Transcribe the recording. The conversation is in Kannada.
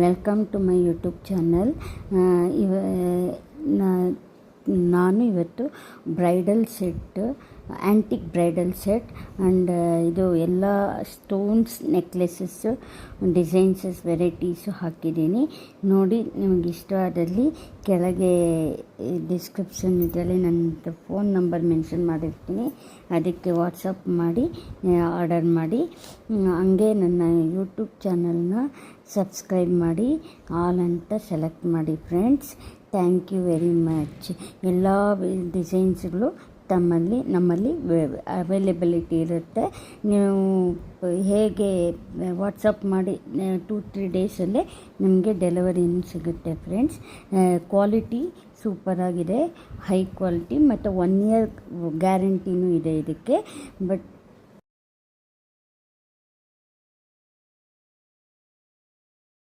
Welcome to my YouTube channel. ನಾನು ಇವತ್ತು bridal set, antique bridal set and ಇದು ಎಲ್ಲ ಸ್ಟೋನ್ಸ್ ನೆಕ್ಲೆಸಸ್ಸು ಡಿಸೈನ್ಸಸ್ ವೆರೈಟೀಸು ಹಾಕಿದ್ದೀನಿ. ನೋಡಿ, ನಿಮಗೆ ಇಷ್ಟವಾದಲ್ಲಿ ಕೆಳಗೆ ಡಿಸ್ಕ್ರಿಪ್ಷನ್ ಇದರಲ್ಲಿ ನನ್ನ ಫೋನ್ ನಂಬರ್ ಮೆನ್ಷನ್ ಮಾಡಿರ್ತೀನಿ. ಅದಕ್ಕೆ ವಾಟ್ಸಪ್ ಮಾಡಿ ಆರ್ಡರ್ ಮಾಡಿ. ಹಂಗೆ ನನ್ನ ಯೂಟ್ಯೂಬ್ ಚಾನಲ್ನ ಸಬ್ಸ್ಕ್ರೈಬ್ ಮಾಡಿ, ಆಲ್ ಅಂತ ಸೆಲೆಕ್ಟ್ ಮಾಡಿ friends. Thank you very much. ಎಲ್ಲ ಡಿಸೈನ್ಸ್ಗಳು ನಮ್ಮಲ್ಲಿ ಅವೈಲೇಬಿಲಿಟಿ ಇರುತ್ತೆ. ನೀವು ಹೇಗೆ ವಾಟ್ಸಪ್ ಮಾಡಿ 2-3 ಡೇಸಲ್ಲೇ ನಿಮಗೆ ಡೆಲಿವರಿನೂ ಸಿಗುತ್ತೆ ಫ್ರೆಂಡ್ಸ್. ಕ್ವಾಲಿಟಿ ಸೂಪರಾಗಿದೆ, ಹೈ ಕ್ವಾಲಿಟಿ ಮತ್ತು 1 ಇಯರ್ ಗ್ಯಾರಂಟಿನೂ ಇದೆ ಇದಕ್ಕೆ. ಬಟ್